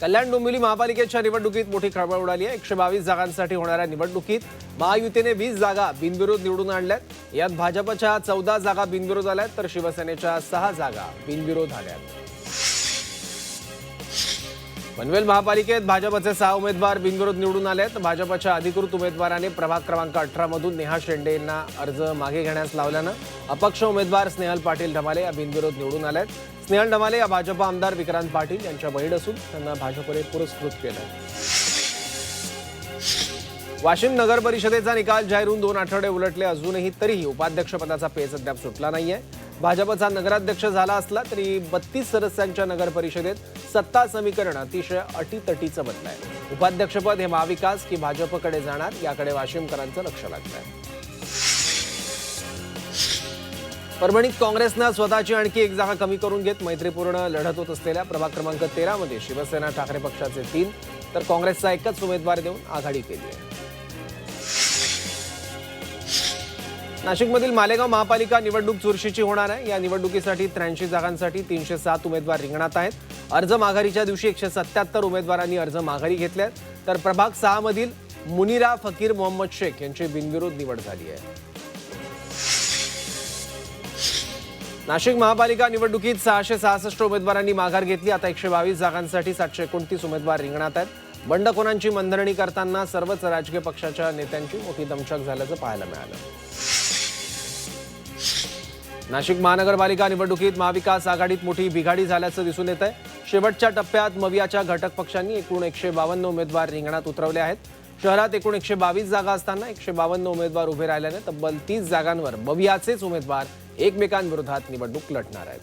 कल्याण डोंबिवली महापालिकेच्या निवडणुकीत मोठी खळबळ उडाली आहे। 122 जागांसाठी होणाऱ्या निवडणुकीत महायुतीने 20 जागा बिनविरोध निवडून आणल्यात। यात भाजपच्या 14 जागा बिनविरोध आल्यात तर शिवसेनेच्या 6 जागा बिनविरोध आल्यात। पनवेल महापालिकेत भाजपचे 6 उमेदवार बिनविरोध निवडून आलेत। भाजपच्या अधिकृत उमेदवाराने प्रभाग क्रमांक 18 मधून नेहा शेंडे यांना अर्ज मागे घेण्यास लावल्यानं अपक्ष उमेदवार स्नेहल पाटील ढमाले या बिनविरोध निवडून आलेत। स्नेहल ढमाले या भाजप आमदार विक्रांत पाटील यांच्या बहीण असून त्यांना भाजपने पुरस्कृत केलं। वाशिम नगर परिषदेचा निकाल जाहीर होऊन 2 आठवडे उलटले असूनही तरीही उपाध्यक्षपदाचा पेच अद्याप सुटला नाहीये। भाजपचा नगराध्यक्ष झाला असला तरी 32 सदस्यांच्या नगर परिषदेत सत्ता समीकरण अतिशय अटीतटीचं बनलंय। उपाध्यक्षपद हे महाविकास की भाजपकडे जाणार याकडे वाशिमकरांचं लक्ष लागलंय। परभणीत काँग्रेसनं स्वतःची आणखी एक जागा कमी करून घेत मैत्रीपूर्ण लढत होत असलेल्या प्रभाग क्रमांक 13 मध्ये शिवसेना ठाकरे पक्षाचे 3 तर काँग्रेसचा एकच उमेदवार देऊन आघाडी केली आहे। नाशिकमधील मालेगाव महापालिका निवडणूक चुरशीची होणार आहे। या निवडणुकीसाठी 83 जागांसाठी 307 उमेदवार रिंगणात आहेत। अर्ज माघारीच्या दिवशी 177 उमेदवारांनी अर्ज माघारी घेतले तर प्रभाग 6 मधील मुनिरा फकीर मोहम्मद शेख यांची बिनविरोध निवड झाली आहे। नाशिक महापालिका निवडणुकीत 666 उमेदवारांनी माघार घेतली। आता 122 जागांसाठी 729 उमेदवार रिंगणात आहेत। बंडखोरांची मनधरणी करताना सर्वच राजकीय पक्षाच्या नेत्यांची मोठी दमछाक झाल्याचं पाहायला मिळालं। नाशिक महानगरपालिका निवडणुकीत महाविकास आघाडीत मोठी बिघाडी झाल्याचं दिसून येत आहे। शेवटच्या टप्प्यात मवियाच्या घटक पक्षांनी एकूण 152 उमेदवार रिंगणात उतरवले आहेत। शहरात एकूण 122 जागा असताना 152 उमेदवार उभे राहिल्याने तब्बल 30 जागांवर मवियाचेच उमेदवार एकमेकांविरोधात निवडणूक लढणार आहेत।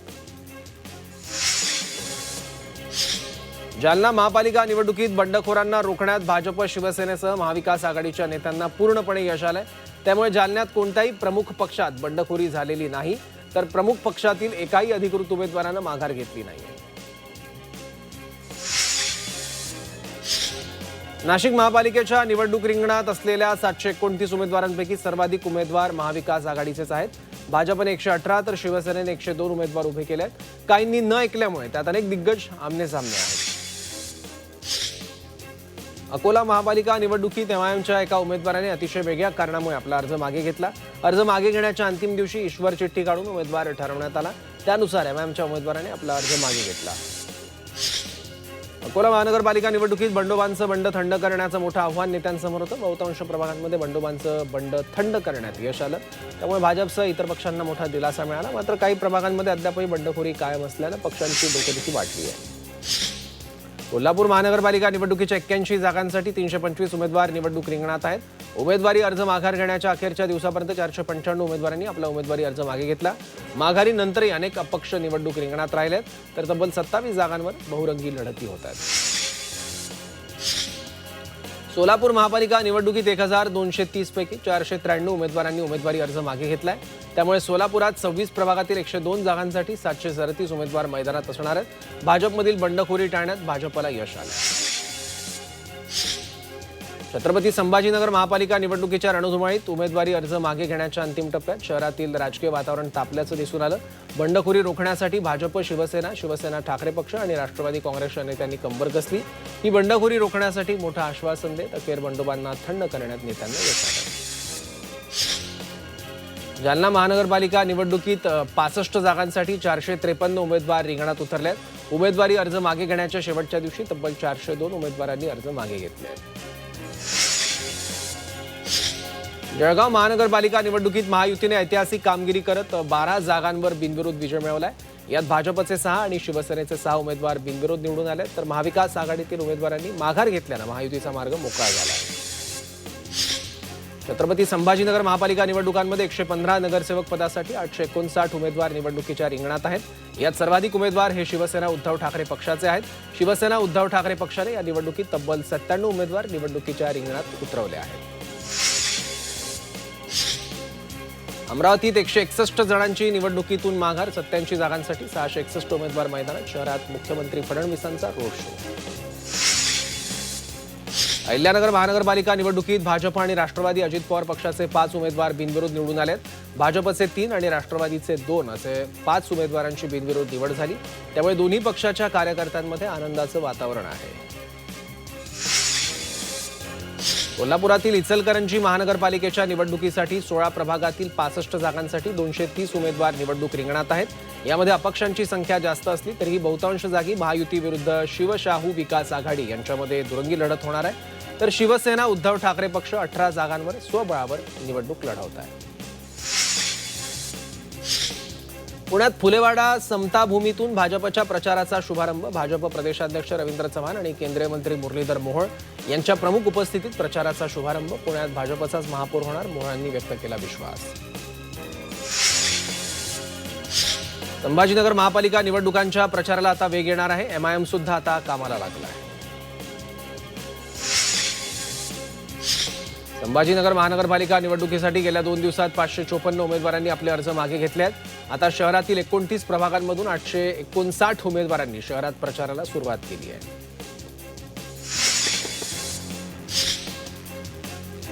जालना महापालिका निवडणुकीत बंडखोरांना रोखण्यात भाजप शिवसेनेसह महाविकास आघाडीच्या नेत्यांना पूर्णपणे यश आलंय। त्यामुळे जालन्यात कोणत्याही प्रमुख पक्षात बंडखोरी झालेली नाही तर प्रमुख पक्षातील एकाही अधिकृत उमेदवारानं माघार घेतली नाही। नाशिक महापालिकेच्या निवडणूक रिंगणात असलेल्या 729 उमेदवारांपैकी सर्वाधिक उमेदवार महाविकास आघाडीचेच आहेत। भाजपने 118 तर शिवसेनेने 102 उमेदवार उभे केले आहेत। काहींनी न ऐकल्यामुळे त्यात अनेक दिग्गज आमनेसामने आहेत। अकोला महापालिका निवडणुकीत एमआयएमच्या एका उमेदवाराने अतिशय वेगळ्या कारणामुळे आपला अर्ज मागे घेतला। अर्ज मागे घेण्याच्या अंतिम दिवशी ईश्वर चिठ्ठी काढून उमेदवार ठरवण्यात आला। त्यानुसार एमआयएमच्या उमेदवाराने आपला अर्ज मागे घेतला। अकोला महानगरपालिका निवडणुकीत बंडोबांचं बंड थंड करण्याचं मोठं आव्हान नेत्यांसमोर होतं। बहुतांश प्रभागांमध्ये बंडोबांचं बंड थंड करण्यात यश आलं। त्यामुळे भाजपसह इतर पक्षांना मोठा दिलासा मिळाला। मात्र काही प्रभागांमध्ये अद्यापही बंडखोरी कायम असल्यानं पक्षांची डोकेदुखी वाढली आहे। कोल्हापूर महानगरपालिका निवडणुकीच्या 81 जागांसाठी 325 उमेदवार निवडणूक रिंगणात आहेत। उमेदवारी अर्ज माघार घेण्याच्या अखेरच्या दिवसापर्यंत 495 उमेदवारांनी आपला उमेदवारी अर्ज मागे घेतला। माघारीनंतरही अनेक अपक्ष निवडणूक रिंगणात राहिलेत तर तब्बल 27 जागांवर बहुरंगी लढती होत आहेत। सोलापूर महापालिका निवडणुकीत 1230 पैकी 493 उमेदवारांनी उमेदवारी अर्ज मागे घेतलाय। त्यामुळे सोलापुरात 26 प्रभागातील 102 जागांसाठी 737 उमेदवार मैदानात असणार आहेत। भाजपमधील बंडखोरी टाळण्यात भाजपला यश आलं। छत्रपती संभाजीनगर महापालिका निवडणुकीच्या रणधुमाळीत उमेदवारी अर्ज मागे घेण्याच्या अंतिम टप्प्यात शहरातील राजकीय वातावरण तापल्याचं दिसून आलं। बंडखोरी रोखण्यासाठी भाजप शिवसेना ठाकरे पक्ष आणि राष्ट्रवादी काँग्रेसच्या नेत्यांनी कंबर कसली। ही बंडखोरी रोखण्यासाठी मोठं आश्वासन देत अखेर बंडोबांना थंड करण्यात नेत्यांना यश आलं। जालना महानगरपालिका निवडणुकीत 65 जागांसाठी 453 उमेदवार रिंगणात उतरलेत। उमेदवारी अर्ज मागे घेण्याच्या शेवटच्या दिवशी तब्बल 402 उमेदवारांनी अर्ज मागे घेतले। जळगाव महानगरपालिका निवडणुकीत महायुतीने ऐतिहासिक कामगिरी करत 12 जागांवर बिनविरोध विजय मिळवलाय। यात भाजपचे 6 आणि शिवसेनेचे 6 उमेदवार बिनविरोध निवडून आले तर महाविकास आघाडीतील उमेदवारांनी माघार घेतल्यानं महायुतीचा मार्ग मोकळा झाला। छत्रपती संभाजीनगर महापालिका निवडणुकांमध्ये 115 नगरसेवक पदासाठी 859 उमेदवार निवडणुकीच्या रिंगणात आहेत। यात सर्वाधिक उमेदवार हे शिवसेना उद्धव ठाकरे पक्षाचे आहेत। शिवसेना उद्धव ठाकरे पक्षाने या निवडणुकीत तब्बल 97 उमेदवार निवडणुकीच्या रिंगणात उतरवले आहेत। अमरावतीत 161 जणांची निवडणुकीतून माघार, 87 जागांसाठी 661 उमेदवार मैदानात। शहरात मुख्यमंत्री फडणवीसांचा रोड शो। अहिल्यानगर महानगरपालिका निवडणुकीत भाजप आणि राष्ट्रवादी अजित पवार पक्षाचे 5 उमेदवार बिनविरोध निवडून आलेत। भाजपचे 3 आणि राष्ट्रवादीचे 2 असे 5 उमेदवारांची बिनविरोध निवड झाली. त्यामुळे दोन्ही पक्षाच्या कार्यकर्त्यांमध्ये आनंदाचं वातावरण आहे. कोल्हापुरातील इचलकरंजी महानगरपालिकेच्या निवडणुकीसाठी 16 प्रभागातील 65 जागांसाठी 230 उमेदवार निवडणूक रिंगणात आहेत. यामध्ये अपक्षांची संख्या जास्त असली तरीही बहुतांश जागी महायुती विरुद्ध शिवशाहू विकास आघाडी यांच्यामध्ये दुरंगी लढत होणार आहे. तर शिवसेना उद्धव ठाकरे पक्ष 18 जागांवर स्वबळावर निवडणूक लढवत आहे. पुण्यात फुलेवाडा समताभूमीतून भाजपच्या प्रचाराचा शुभारंभ. भाजप प्रदेशाध्यक्ष रवींद्र चव्हाण आणि केंद्रीय मंत्री मुरलीधर मोहोळ यांच्या प्रमुख उपस्थितीत प्रचाराचा शुभारंभ. पुण्यात भाजपचाच महापौर होणार, मोहोळांनी व्यक्त केला विश्वास. संभाजीनगर महापालिका निवडणुकांच्या प्रचाराला आता वेग येणार आहे. एमआयएम सुद्धा आता कामाला लागला आहे. संभाजीनगर महानगरपालिका निवडणुकीसाठी गेल्या 2 दिवसात 554 उमेदवारांनी आपले अर्ज मागे घेतले आहेत. आता शहरातील 29 प्रभागांमधून 859 उमेदवारांनी शहरात प्रचाराला सुरुवात केली आहे.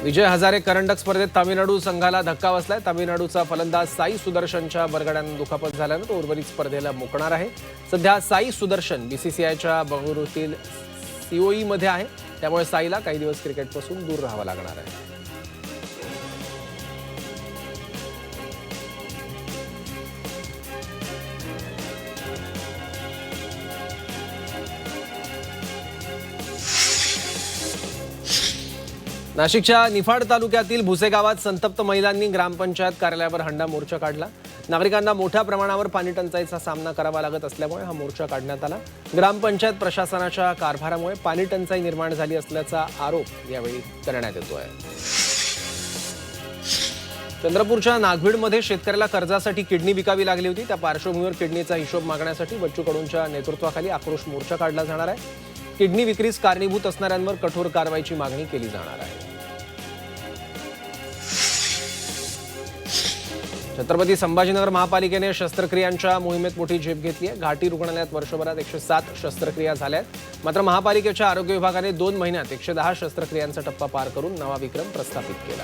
विजय हजारे करंडक स्पर्धेत तामिळनाडू संघाला धक्का बसलाय. तामिळनाडूचा फलंदाज साई सुदर्शनच्या बरगड्यानं दुखापत झाल्यानं तो उर्वरित स्पर्धेला मुकणार आहे. सध्या साई सुदर्शन बीसीसीआयच्या बंगळुरूतील सीओईमध्ये आहे. त्यामुळे साईला काही दिवस क्रिकेटपासून दूर राहावं लागणार आहे. नाशिकच्या निफाड तालुक्यातील भुसे गावात संतप्त महिलांनी ग्रामपंचायत कार्यालयावर हंडा मोर्चा काढला. नागरिकांना मोठ्या प्रमाणावर पाणी टंचाईचा सामना करावा लागत असल्यामुळे हा मोर्चा काढण्यात आला. ग्रामपंचायत प्रशासनाच्या कारभारामुळे पाणी टंचाई निर्माण झाली असल्याचा आरोप यावेळी करण्यात येतोय. चंद्रपूरच्या नागभीडमध्ये शेतकऱ्याला कर्जासाठी किडनी विकावी लागली होती. त्या पार्श्वभूमीवर किडनीचा हिशोब मागण्यासाठी बच्चू कडूंच्या नेतृत्वाखाली आक्रोश मोर्चा काढला जाणार आहे. किडनी विक्रीस कारणीभूत असणाऱ्यांवर कठोर कारवाईची मागणी केली जाणार आहे. छत्रपती संभाजीनगर महापालिकेने शस्त्रक्रियांच्या मोहिमेत मोठी झेप घेतली आहे. घाटी रुग्णालयात वर्षभरात 107 शस्त्रक्रिया झाल्या आहेत. मात्र महापालिकेच्या आरोग्य विभागाने 2 महिन्यात 110 शस्त्रक्रियांचा टप्पा पार करून नवा विक्रम प्रस्थापित केला.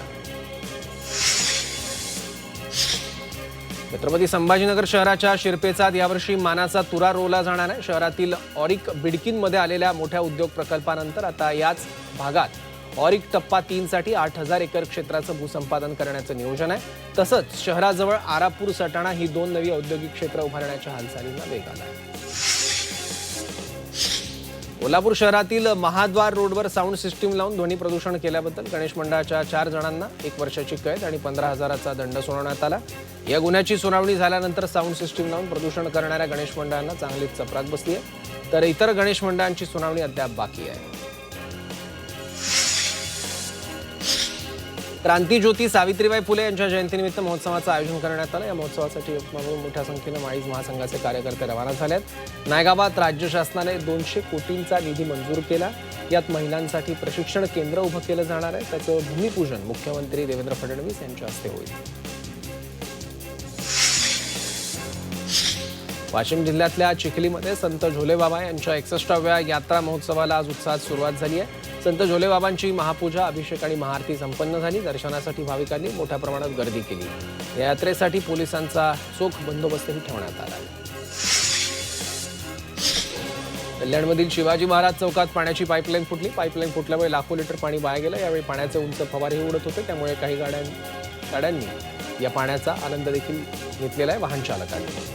छत्रपती संभाजीनगर शहराच्या शिरपेचात यावर्षी मानाचा तुरा रोवला जाणार आहे. शहरातील ऑरिक बिडकीनमध्ये आलेल्या मोठ्या उद्योग प्रकल्पानंतर आता याच भागात ऑरिक टप्पा 3 साठी 8000 एकर क्षेत्राचं भूसंपादन करण्याचं नियोजन आहे. तसंच शहराजवळ आरापूर सटाणा ही 2 नवी औद्योगिक क्षेत्र उभारण्याच्या हालचालींना वेग आला आहे. कोल्हापूर शहरातील महाद्वार रोडवर साऊंड सिस्टीम लावून ध्वनी प्रदूषण केल्याबद्दल गणेश मंडळाच्या 4 जणांना 1 वर्षाची कैद आणि 15,000चा दंड सुनावण्यात आला. या गुन्ह्याची सुनावणी झाल्यानंतर साऊंड सिस्टीम लावून प्रदूषण करणाऱ्या गणेश मंडळांना चांगलीच चपराक बसली आहे. तर इतर गणेश मंडळांची सुनावणी अद्याप बाकी आहे. क्रांतीज्योती सावित्रीबाई फुले यांच्या जयंतीनिमित्त महोत्सवाचं आयोजन करण्यात आलं. या महोत्सवासाठी मोठ्या संख्येनं माळीज महासंघाचे कार्यकर्ते रवाना झाले आहेत. नायगावात राज्य शासनाने 200 कोटींचा निधी मंजूर केला. यात महिलांसाठी प्रशिक्षण केंद्र उभं केलं जाणार आहे. त्याचं भूमिपूजन मुख्यमंत्री देवेंद्र फडणवीस यांच्या हस्ते होईल. वाशिम जिल्ह्यातल्या चिखलीमध्ये संत झोलेबाबा यांच्या 61व्या यात्रा महोत्सवाला आज उत्साहात सुरुवात झाली आहे. संत झोलेबाबांची महापूजा, अभिषेक आणि महाआरती संपन्न झाली. दर्शनासाठी भाविकांनी मोठ्या प्रमाणात गर्दी केली. या यात्रेसाठी पोलिसांचा चोख बंदोबस्तही ठेवण्यात आला. कल्याणमधील शिवाजी महाराज चौकात पाण्याची पाईपलाईन फुटली. पाईपलाईन फुटल्यामुळे लाखो लिटर पाणी वाया गेलं. यावेळी पाण्याचे उंच फवारेही उडत होते. त्यामुळे काही गाड्यांनी या पाण्याचा आनंद देखील घेतलेला आहे वाहन चालकांनी.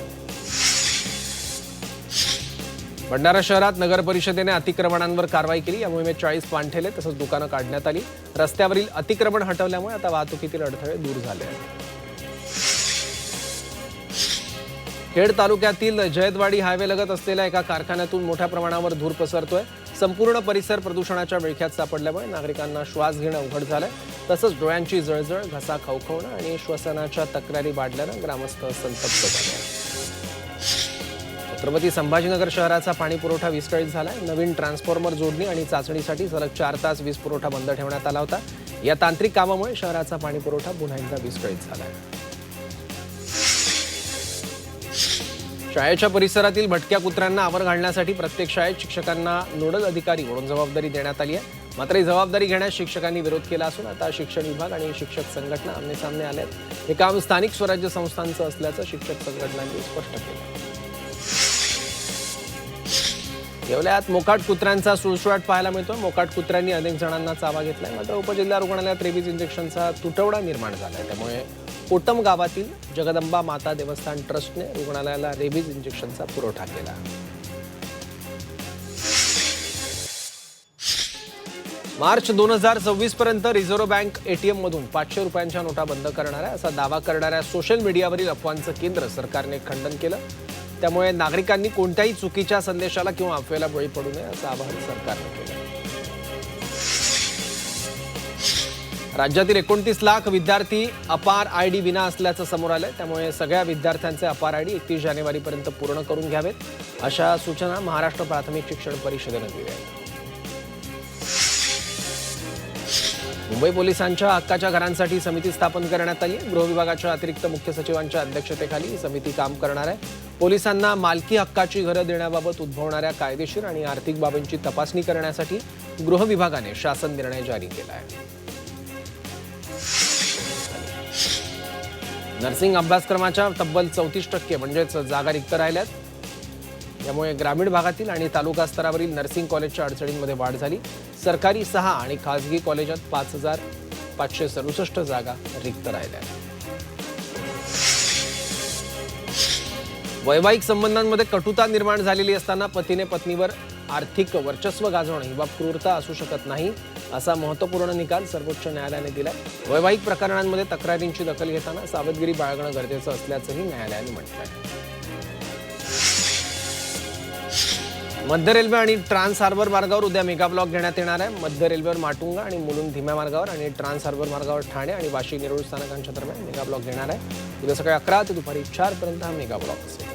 भंडारा शहरात नगर परिषदेने अतिक्रमणांवर कारवाई केली. या मोहिमेत 40 पानठेले तसंच दुकानं काढण्यात आली. रस्त्यावरील अतिक्रमण हटवल्यामुळे आता वाहतुकीतील अडथळे दूर झाले आहेत. खेड तालुक्यातील जयदवाडी हायवे लगत असलेल्या एका कारखान्यातून मोठ्या प्रमाणावर धूर पसरतोय. संपूर्ण परिसर प्रदूषणाच्या विळख्यात सापडल्यामुळे नागरिकांना श्वास घेणं अवघड झालंय. तसंच डोळ्यांची जळजळ, घसा खवखवणं आणि श्वसनाच्या तक्रारी वाढल्यानं ग्रामस्थ संतप्त झाले आहेत. छत्रपती संभाजीनगर शहराचा पाणी पुरवठा विस्कळीत झाला आहे. नवीन ट्रान्सफॉर्मर जोडणी आणि चाचणीसाठी सलग 4 तास वीज पुरवठा बंद ठेवण्यात आला होता. या तांत्रिक कामामुळे शहराचा पाणी पुरवठा पुन्हा एकदा विस्कळीत झाला आहे. शाळेच्या परिसरातील भटक्या कुत्र्यांना आवर घालण्यासाठी प्रत्येक शाळेत शिक्षकांना नोडल अधिकारी म्हणून जबाबदारी देण्यात आली आहे. मात्र ही जबाबदारी घेण्यास शिक्षकांनी विरोध केला असून आता शिक्षण विभाग आणि शिक्षक संघटना आमनेसामने आले आहेत. हे काम स्थानिक स्वराज्य संस्थांचं असल्याचं शिक्षक संघटनांनी स्पष्ट केलं. येवल्यात मोकाट कुत्र्यांचा सुळसुळाट पाहायला मिळतो. मोकाट कुत्र्यांनी अनेक जणांना चावा घेतलाय. मात्र उपजिल्हा रुग्णालयात रेबीज इंजेक्शनचा तुटवडा निर्माण झालाय. त्यामुळे कोटम गावातील जगदंबा माता देवस्थान ट्रस्टने रुग्णालयाला रेबीज इंजेक्शनचा पुरवठा केला. मार्च 2026 पर्यंत रिझर्व्ह बँक एटीएम मधून 500 रुपयांच्या नोटा बंद करणार आहे असा दावा करणाऱ्या सोशल मीडियावरील अफवांचं केंद्र सरकारने खंडन केलं. त्यामुळे नागरिकांनी कोणत्याही चुकीच्या संदेशाला किंवा अफवेला बळी पडू नये असं आवाहन सरकारने केलं. राज्यातील 29 लाख विद्यार्थी अपार आयडी विना असल्याचं समोर आलंय. त्यामुळे सगळ्या विद्यार्थ्यांचे अपार आयडी 31 जानेवारीपर्यंत पूर्ण करून घ्यावेत अशा सूचना महाराष्ट्र प्राथमिक शिक्षण परिषदेनं दिल्या आहेत. मुंबई पोलिसांच्या हक्काच्या घरांसाठी समिती स्थापन करण्यात आली. गृह विभागाच्या अतिरिक्त मुख्य सचिवांच्या अध्यक्षतेखाली ही समिती काम करणार आहे. पोलिसांना मालकी हक्काची घरं देण्याबाबत उद्भवणाऱ्या कायदेशीर आणि आर्थिक बाबींची तपासणी करण्यासाठी गृह विभागाने शासन निर्णय जारी केला आहे. नर्सिंग अभ्यासक्रमाच्या तब्बल 34% म्हणजेच जागा रिक्त राहिल्यात. त्यामुळे ग्रामीण भागातील आणि तालुका स्तरावरील नर्सिंग कॉलेजच्या अडचणींमध्ये वाढ झाली. सरकारी 6 आणि खासगी कॉलेजात 5,567 जागा रिक्त राहिल्या. वैवाहिक संबंधांमध्ये कटुता निर्माण झालेली असताना पतीने पत्नीवर आर्थिक वर्चस्व गाजवणं ही बाब क्रूरता असू शकत नाही असा महत्त्वपूर्ण निकाल सर्वोच्च न्यायालयाने दिलाय. वैवाहिक प्रकरणांमध्ये तक्रारींची दखल घेताना सावधगिरी बाळगणं गरजेचं असल्याचंही न्यायालयाने म्हटलंय. मध्य रेल्वे आणि ट्रान्स हार्बर मार्गावर उद्या मेगा ब्लॉक घेण्यात येणार आहे. मध्य रेल्वेवर माटुंगा आणि मुलुंड धीम्या मार्गावर आणि ट्रान्स हार्बर मार्गावर ठाणे आणि वाशी नेरूळ स्थानकांच्या दरम्यान मेगा ब्लॉक घेणार आहे. उद्या सकाळी 11 ते दुपारी 4 पर्यंत हा मेगा ब्लॉक असेल.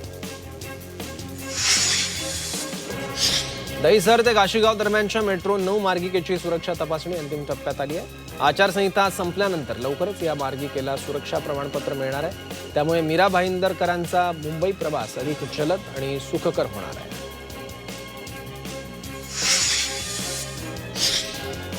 दहिसर ते काशीगाव दरम्यानच्या मेट्रो 9 मार्गिकेची सुरक्षा तपासणी अंतिम टप्प्यात आली आहे. आचारसंहिता संपल्यानंतर लवकरच या मार्गिकेला सुरक्षा प्रमाणपत्र मिळणार आहे. त्यामुळे मीरा भाईंदरकरांचा मुंबई प्रवास अधिक जलद आणि सुखकर होणार आहे.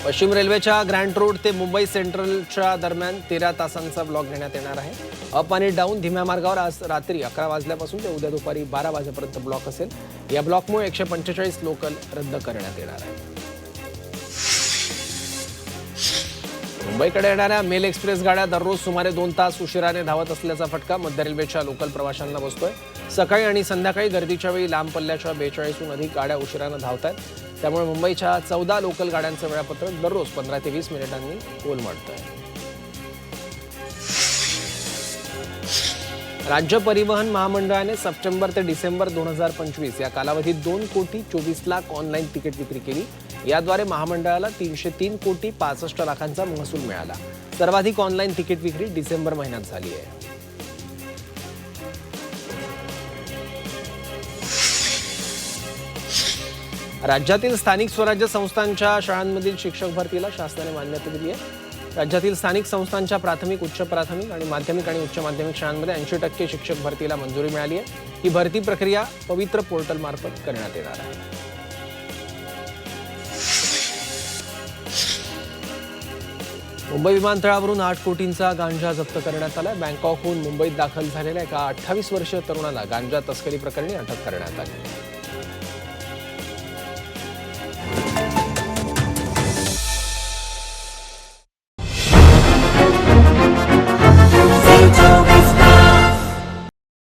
पश्चिम रेल्वेच्या ग्रँड रोड ते मुंबई सेंट्रलच्या दरम्यान 13 तासांचा ब्लॉक घेण्यात येणार आहे. अप आणि डाऊन धीम्या मार्गावर आज रात्री 11 वाजल्यापासून ते उद्या दुपारी 12 वाजेपर्यंत ब्लॉक असेल. या ब्लॉकमुळे 145 लोकल रद्द करण्यात येणार आहे. मुंबईकडे येणाऱ्या मेल एक्सप्रेस गाड्या दररोज सुमारे 2 तास उशिराने धावत असल्याचा फटका मध्य रेल्वेच्या लोकल प्रवाशांना बसतोय. सकाळी आणि संध्याकाळी गर्दीच्या वेळी लांब पल्ल्याच्या 42हून अधिक गाड्या उशिराने धावत आहेत. त्यामुळे मुंबईच्या 14 लोकल गाड्यांचं वेळापत्रक दररोज 15 ते 20 मिनिटांनी कोलमडतंय. राज्य परिवहन महामंडळाने सप्टेंबर ते डिसेंबर 2025 या कालावधीत 2,24,00,000 ऑनलाईन तिकीट विक्री केली. याद्वारे महामंडळाला 303,65,00,000 महसूल मिळाला. सर्वाधिक ऑनलाईन तिकीट विक्री डिसेंबर महिन्यात झाली आहे. राज्यातील स्थानिक स्वराज्य संस्थांच्या शाळांमधील शिक्षक भरतीला शासनाने मान्यता दिली आहे. राज्यातील स्थानिक संस्थांच्या प्राथमिक, उच्च प्राथमिक आणि माध्यमिक आणि उच्च माध्यमिक शाळांमध्ये 80% शिक्षक भरतीला मंजुरी मिळाली आहे. ही भरती प्रक्रिया पवित्र पोर्टल मार्फत करण्यात येणार आहे. मुंबई विमानतळावरून 8 कोटींचा गांजा जप्त करण्यात आला. बँकॉकहून मुंबईत दाखल झालेल्या एका 28 वर्षीय तरुणाला गांजा तस्करी प्रकरणी अटक करण्यात आली.